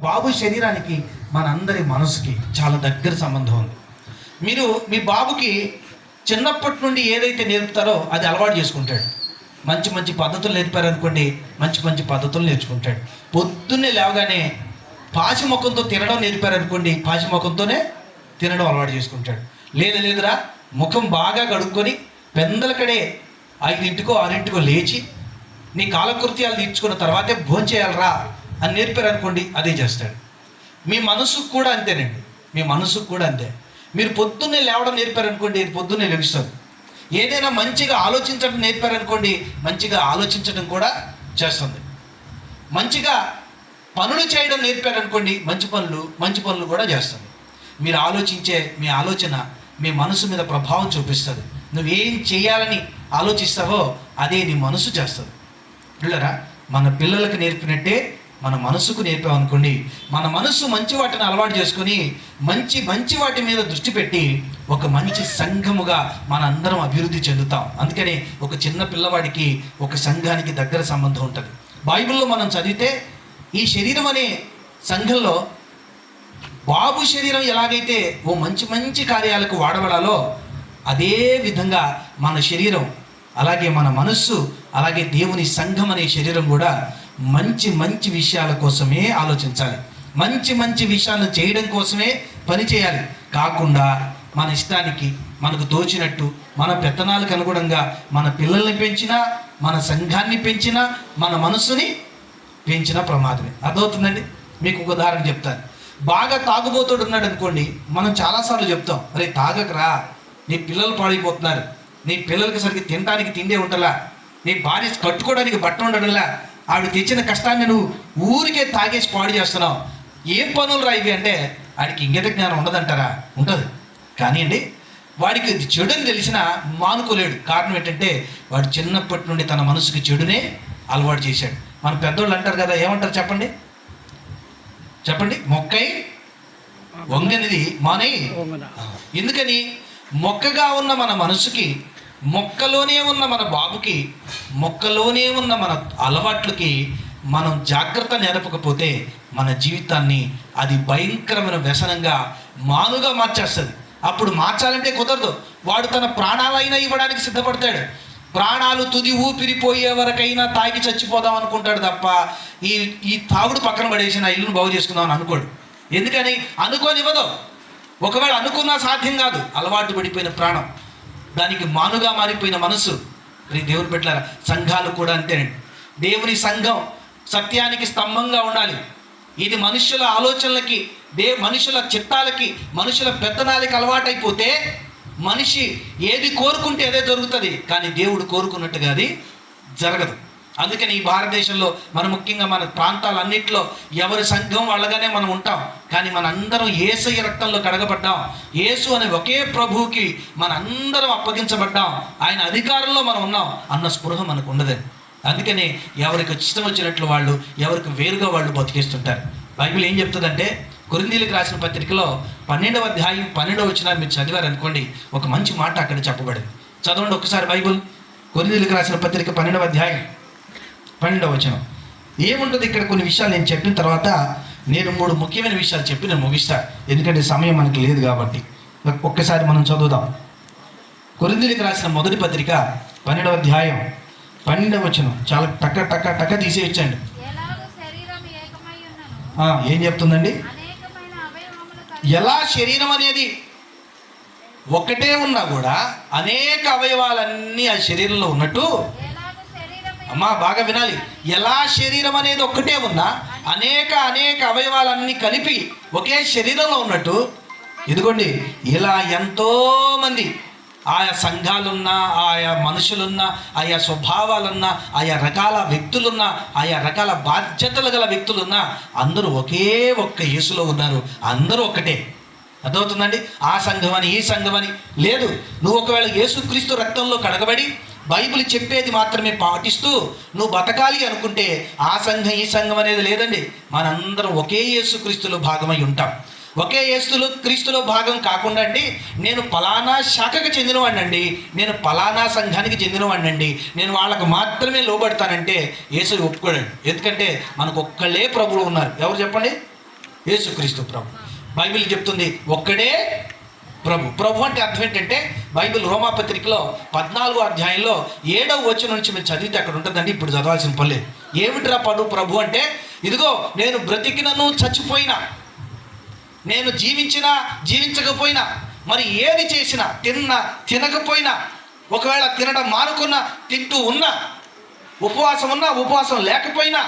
బాబు శరీరానికి మనందరి మనసుకి చాలా దగ్గర సంబంధం ఉంది. మీరు మీ బాబుకి చిన్నప్పటి నుండి ఏదైతే నేర్పుతారో అది అలవాటు చేసుకుంటాడు. మంచి మంచి పద్ధతులు నేర్పారనుకోండి, మంచి మంచి పద్ధతులు నేర్చుకుంటాడు. పొద్దున్నే లేవగానే పాచి ముఖంతో తినడం నేర్పారనుకోండి, పాచి ముఖంతోనే తినడం అలవాటు చేసుకుంటాడు. లేదురా ముఖం బాగా కడుక్కొని పెందలకడే 5 6 లేచి నీ కాలకృత్యాలు తీర్చుకున్న తర్వాతే భోంచేయాలరా అని నేర్పారనుకోండి, అదే చేస్తాడు. మీ మనసుకు కూడా అంతేనండి, మీ మనసుకు కూడా అంతే. మీరు పొద్దున్నే లేవడం నేర్పారనుకోండి, పొద్దున్నే లెగుస్తుంది. ఏదైనా మంచిగా ఆలోచించడం నేర్పారనుకోండి, మంచిగా ఆలోచించడం కూడా చేస్తుంది. మంచిగా పనులు చేయడం నేర్పారనుకోండి, మంచి పనులు కూడా చేస్తుంది. మీరు ఆలోచించే మీ ఆలోచన మీ మనసు మీద ప్రభావం చూపిస్తుంది. నువ్వేం చేయాలని ఆలోచిస్తావో అదే నీ మనసు చేస్తుంది. పిల్లరా, మన పిల్లలకు నేర్పినట్టే మన మనసుకు నేర్పామనుకోండి, మన మనసు మంచి వాటిని అలవాటు చేసుకొని మంచి వాటి మీద దృష్టి పెట్టి ఒక మంచి సంఘముగా మన అందరం అభివృద్ధి చెందుతాం. అందుకని ఒక చిన్న పిల్లవాడికి ఒక సంఘానికి దగ్గర సంబంధం ఉంటుంది. బైబిల్లో మనం చదివితే ఈ శరీరం అనే సంఘంలో బాబు శరీరం ఎలాగైతే ఓ మంచి కార్యాలకు వాడబడాలో అదే విధంగా మన శరీరం, అలాగే మన మనస్సు, అలాగే దేవుని సంఘం అనే శరీరం కూడా మంచి విషయాల కోసమే ఆలోచించాలి. మంచి విషయాలను చేయడం కోసమే పని చేయాలి. కాకుండా మన ఇష్టానికి, మనకు తోచినట్టు, మన పెత్తనాలకు అనుగుణంగా మన పిల్లల్ని పెంచినా, మన సంఘాన్ని పెంచినా, మన మనస్సుని పెంచినా ప్రమాదమే. అర్థమవుతుందండి? మీకు ఒక ఉదాహరణ చెప్తాను. బాగా తాగుబోతుడు ఉన్నాడు అనుకోండి, మనం చాలాసార్లు చెప్తాం, అరే తాగకరా, నీ పిల్లలు పాడైపోతున్నారు, నీ పిల్లలకి సరిగ్గా తినడానికి తిండే ఉంటలా, నీ భార్య కట్టుకోవడానికి బట్ట ఉండడంలా, ఆవిడ తెచ్చిన కష్టాన్ని నువ్వు ఊరికే తాగేసి పాడు చేస్తున్నావు, ఏం పనులు రా ఇవి అంటే వాడికి ఇంగిత జ్ఞానం ఉండదంటారా? ఉంటుంది. కానీ అండి, వాడికి చెడుని తెలిసినా మానుకోలేడు. కారణం ఏంటంటే వాడు చిన్నప్పటి నుండి తన మనసుకి చెడునే అలవాటు చేశాడు. మన పెద్దోళ్ళు అంటారు కదా, ఏమంటారు చెప్పండి? మొక్కై వంగనిది మానై. ఎందుకని? మొక్కగా ఉన్న మన మనసుకి, మొక్కలోనే ఉన్న మన బాబుకి, మొక్కలోనే ఉన్న మన అలవాట్లకి మనం జాగ్రత్త నేర్పకపోతే మన జీవితాన్ని అది భయంకరమైన వ్యసనంగా, మానుగా మార్చేస్తుంది. అప్పుడు మార్చాలంటే కుదరదు. వాడు తన ప్రాణాలైనా ఇవ్వడానికి సిద్ధపడతాడు. ప్రాణాలు తుది ఊపిరిపోయే వరకైనా తాగి చచ్చిపోదాం అనుకుంటాడు తప్ప ఈ తాగుడు పక్కన పడేసి నా ఇల్లును బాగు చేసుకుందాం అని అనుకోడు. ఎందుకని? అనుకోనివ్వదు. ఒకవేళ అనుకున్నా సాధ్యం కాదు. అలవాటు పడిపోయిన ప్రాణం, దానికి మానుగా మారిపోయిన మనసు. దేవుని పెట్టారా, సంఘాలు కూడా అంతేనండి. దేవుని సంఘం సత్యానికి స్తంభంగా ఉండాలి. ఇది మనుషుల ఆలోచనలకి, మనుషుల చిత్తాలకి, మనుషుల పెత్తనాలకి అలవాటైపోతే మనిషి ఏది కోరుకుంటే అదే దొరుకుతుంది. కానీ దేవుడు కోరుకున్నట్టుగా అది జరగదు. అందుకని ఈ భారతదేశంలో ముఖ్యంగా మన ప్రాంతాలన్నింటిలో ఎవరి సంఘం వాళ్ళగానే మనం ఉంటాం. కానీ మనందరం యేసయ్య రక్తంలో కడగబడ్డాం. యేసు అనే ఒకే ప్రభువుకి మనందరం అప్పగించబడ్డాం. ఆయన అధికారంలో మనం ఉన్నాం అన్న స్పృహ మనకు ఉండదండి. అందుకని ఎవరికి ఇష్టం వచ్చినట్లు వాళ్ళు, ఎవరికి వేరుగా వాళ్ళు బతికేస్తుంటారు. బైబిల్ ఏం చెప్తుందంటే, కొరింథీయులకు రాసిన పత్రికలో 12వ అధ్యాయం 12వ వచనాన్ని మీరు చదివారనుకోండి, ఒక మంచి మాట అక్కడ చెప్పబడింది. చదవండి ఒకసారి బైబిల్. కొరింథీయులకు రాసిన పత్రిక 12వ అధ్యాయం 12వ వచనం ఏముంటుంది? ఇక్కడ కొన్ని విషయాలు నేను చెప్పిన తర్వాత నేను 3 ముఖ్యమైన విషయాలు చెప్పి నేను ముగిస్తా, ఎందుకంటే సమయం మనకి లేదు కాబట్టి. ఒక్కసారి మనం చదువుదాం. కొరింథీయులకు రాసిన మొదటి పత్రిక 12వ అధ్యాయం 12వ వచనం. చాలా టక్క తీసేయచ్చండి. ఏం చెప్తుందండి? ఎలా శరీరం అనేది ఒకటే ఉన్నా కూడా అనేక అవయవాలన్నీ ఆ శరీరంలో ఉన్నట్టు, అమ్మా బాగా వినాలి, ఎలా శరీరం అనేది ఒక్కటే ఉన్నా అనేక అవయవాలన్నీ కలిపి ఒకే శరీరంలో ఉన్నట్టు, ఇదిగోండి ఇలా ఎంతోమంది ఆయా సంఘాలున్నా, ఆయా మనుషులున్నా, ఆయా స్వభావాలున్నా, ఆయా రకాల వ్యక్తులున్నా, ఆయా రకాల బాధ్యతలు గల వ్యక్తులున్నా, అందరూ ఒకే ఒక్క యేసులో ఉన్నారు. అందరూ ఒక్కటే. అర్థమవుతుందండి? ఆ సంఘం అని ఈ సంఘం అని లేదు. నువ్వు ఒకవేళ యేసుక్రీస్తు రక్తంలో కడగబడి బైబిల్ చెప్పేది మాత్రమే పాటిస్తూ నువ్వు బతకాలి అనుకుంటే ఆ సంఘం ఈ సంఘం అనేది లేదండి. మనందరం ఒకే యేసుక్రీస్తులో భాగమై ఉంటాం. ఒకే క్రీస్తులో భాగం కాకుండా అండి, నేను పలానా శాఖకు చెందినవాడినండి, నేను పలానా సంఘానికి చెందినవాడినండి, నేను వాళ్ళకు మాత్రమే లోబడతానంటే యేసు ఒప్పుకోడండి. ఎందుకంటే మనకు ఒక్కళ్ళే ప్రభువు ఉన్నారు. ఎవరు చెప్పండి? యేసుక్రీస్తు ప్రభు. బైబిల్ చెప్తుంది ఒక్కడే ప్రభు. ప్రభు అంటే అర్థం ఏంటంటే బైబిల్ రోమాపత్రికలో 14వ అధ్యాయంలో 7వ వచనం నుంచి మీరు చదివితే అక్కడ ఉంటుందండి. ఇప్పుడు చదవాల్సిన పని లేదు. ఏమిట్రా ప్రభు అంటే, ఇదిగో నేను బ్రతికినను చచ్చిపోయినా, నేను జీవించినా జీవించకపోయినా, మరి ఏది చేసినా, తినకపోయినా, ఒకవేళ తినడం మానుకున్నా, తింటూ ఉన్నా, ఉపవాసం ఉన్నా ఉపవాసం లేకపోయినా,